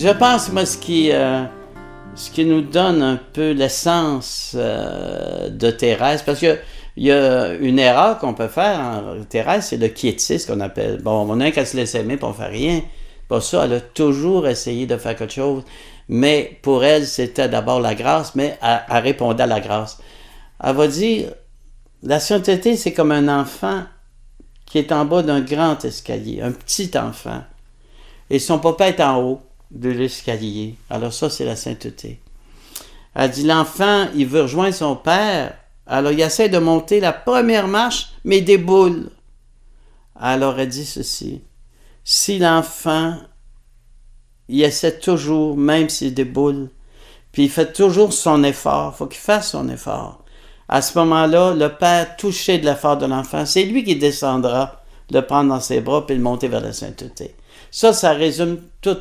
Je pense, moi, ce qui nous donne un peu l'essence de Thérèse, parce que il y a une erreur qu'on peut faire en Thérèse, c'est le quiétisme qu'on appelle. Bon, on a un qu'à se laisser aimer, puis on fait rien. Pas ça, elle a toujours essayé de faire quelque chose, mais pour elle, c'était d'abord la grâce, mais elle répondait à la grâce. Elle va dire, la sainteté, c'est comme un enfant qui est en bas d'un grand escalier, un petit enfant, et son papa est en haut de l'escalier. Alors ça, c'est la sainteté. Elle dit, l'enfant, il veut rejoindre son père, alors il essaie de monter la première marche, mais il déboule. Alors elle dit ceci, si l'enfant, il essaie toujours, même s'il déboule, puis il fait toujours son effort, il faut qu'il fasse son effort. À ce moment-là, le père, touché de l'effort de l'enfant, c'est lui qui descendra, le prendre dans ses bras, puis le monter vers la sainteté. Ça résume tout.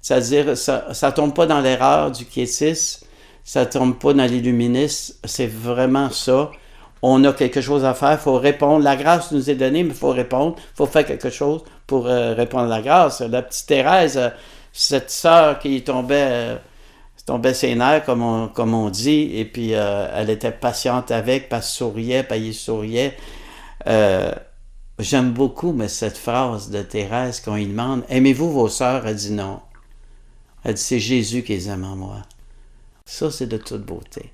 C'est-à-dire, ça tombe pas dans l'erreur du quiétisme, ça tombe pas dans l'illuminisme, c'est vraiment ça. On a quelque chose à faire, il faut répondre. La grâce nous est donnée, mais il faut répondre. Il faut faire quelque chose pour répondre à la grâce. La petite Thérèse, cette sœur qui tombait ses nerfs, comme on dit, et puis elle était patiente avec, puis elle souriait, puis elle souriait. J'aime beaucoup mais cette phrase de Thérèse quand il demande « Aimez-vous vos sœurs? » Elle dit non. Elle dit « C'est Jésus qui les aime en moi. » Ça, c'est de toute beauté.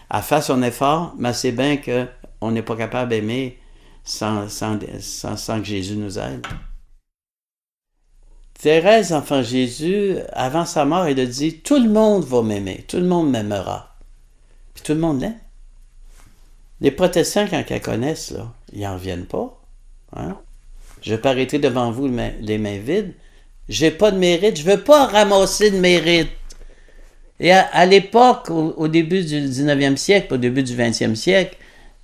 Elle fait son effort, mais c'est bien qu'on n'est pas capable d'aimer sans que Jésus nous aide. Thérèse, enfant Jésus, avant sa mort, elle a dit « Tout le monde va m'aimer, tout le monde m'aimera. » Puis tout le monde l'aime. Les protestants, quand ils connaissent, là, ils n'en reviennent pas. Hein? Je peux arrêter devant vous les mains vides. J'ai pas de mérite, je veux pas ramasser de mérite. Et à l'époque, au début du 19e siècle, au début du 20e siècle,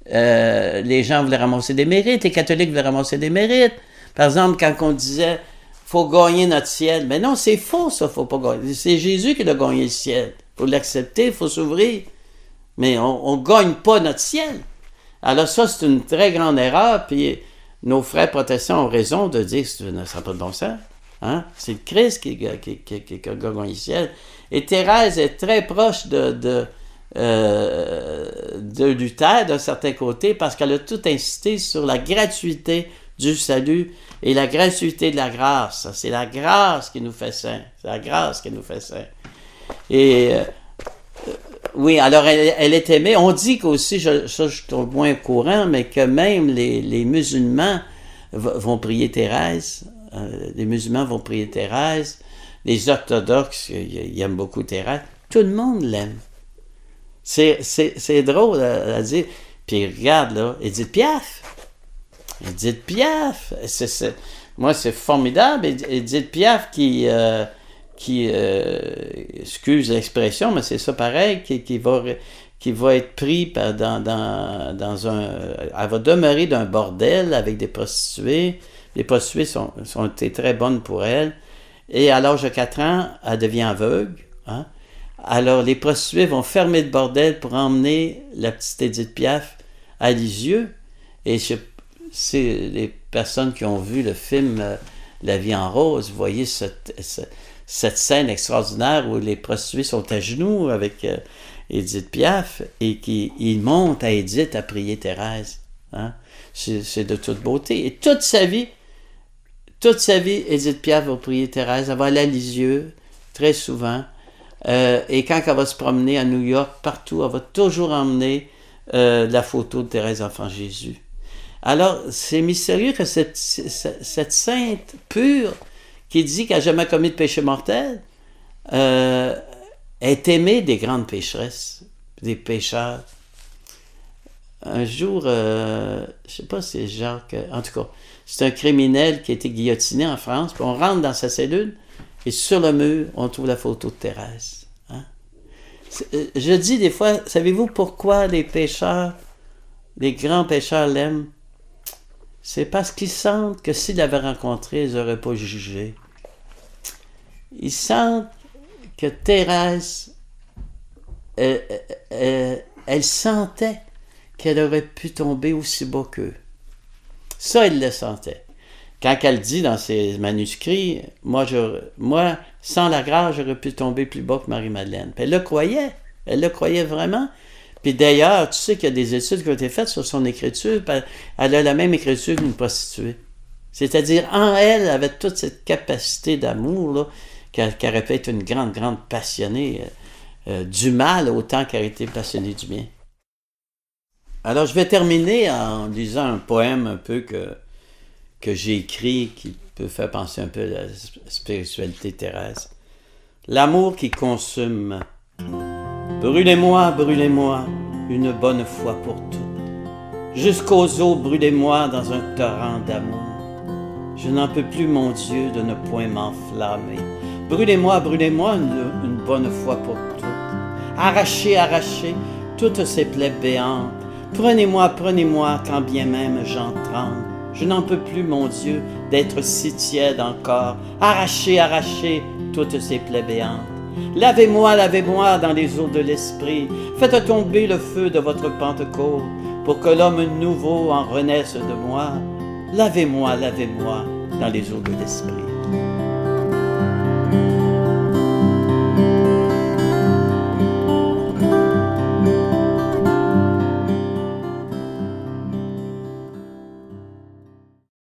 les gens voulaient ramasser des mérites, les catholiques voulaient ramasser des mérites. Par exemple, quand on disait faut gagner notre ciel, mais non, c'est faux ça, faut pas gagner. C'est Jésus qui a gagné le ciel. Faut l'accepter, faut s'ouvrir. Mais on gagne pas notre ciel. Alors ça, c'est une très grande erreur, puis nos frères protestants ont raison de dire que ça n'a pas de bon sens. Hein? C'est le Christ qui a gagné le ciel. Et Thérèse est très proche de Luther d'un certain côté parce qu'elle a tout insisté sur la gratuité du salut et la gratuité de la grâce. C'est la grâce qui nous fait saints. C'est la grâce qui nous fait saints. Et oui, alors elle est aimée. On dit qu'aussi, je suis moins au courant, mais que même les musulmans vont prier Thérèse. Les musulmans vont prier Thérèse. Les orthodoxes, ils aiment beaucoup Thérèse. Tout le monde l'aime. C'est drôle à dire. Puis regarde, là, Édith Piaf. Édith Piaf. Moi, c'est formidable. Édith Piaf qui excuse l'expression, mais c'est ça pareil, qui va être pris dans un... Elle va demeurer d'un bordel avec des prostituées. Les prostituées sont été très bonnes pour elle. Et à l'âge de 4 ans, elle devient aveugle. Hein? Alors, les prostituées vont fermer le bordel pour emmener la petite Édith Piaf à Lisieux. Et c'est les personnes qui ont vu le film La vie en rose, vous voyez cette scène extraordinaire où les prostituées sont à genoux avec Édith Piaf et qu'ils montent à Édith à prier Thérèse. Hein? C'est de toute beauté. Et toute sa vie, Édith Piaf va prier Thérèse. Elle va aller à Lisieux très souvent. Et quand elle va se promener à New York, partout, elle va toujours emmener la photo de Thérèse enfant Jésus. Alors, c'est mystérieux que cette sainte pure qui dit qu'elle n'a jamais commis de péché mortel est aimée des grandes pécheresses, des pécheurs. Un jour, je ne sais pas si c'est Jacques, en tout cas, c'est un criminel qui a été guillotiné en France, puis on rentre dans sa cellule, et sur le mur, on trouve la photo de Thérèse. Hein? Je dis des fois, savez-vous pourquoi les pécheurs, les grands pécheurs l'aiment? C'est parce qu'ils sentent que s'ils l'avaient rencontrée, ils n'auraient pas jugé. Ils sentent que Thérèse, elle sentait qu'elle aurait pu tomber aussi bas qu'eux. Ça, ils le sentaient. quand elle dit dans ses manuscrits, moi, sans la grâce, j'aurais pu tomber plus bas que Marie-Madeleine. Puis elle le croyait vraiment. Puis d'ailleurs, tu sais qu'il y a des études qui ont été faites sur son écriture, elle a la même écriture qu'une prostituée. C'est-à-dire, en elle, elle avait toute cette capacité d'amour, là, qu'elle aurait pu être une grande, grande passionnée du mal autant qu'elle a été passionnée du bien. Alors, je vais terminer en lisant un poème un peu que j'ai écrit qui peut faire penser un peu à la spiritualité terrestre. L'amour qui consume. Brûlez-moi, brûlez-moi, une bonne fois pour toutes. Jusqu'aux os, brûlez-moi dans un torrent d'amour. Je n'en peux plus, mon Dieu, de ne point m'enflammer. Brûlez-moi, brûlez-moi, une bonne fois pour toutes. Arrachez, arrachez toutes ces plaies béantes. Prenez-moi, prenez-moi, quand bien même j'en tremble. Je n'en peux plus, mon Dieu, d'être si tiède encore. Arrachez, arrachez toutes ces plaies béantes. Lavez-moi, lavez-moi dans les eaux de l'esprit. Faites tomber le feu de votre Pentecôte pour que l'homme nouveau en renaisse de moi. Lavez-moi, lavez-moi dans les eaux de l'esprit.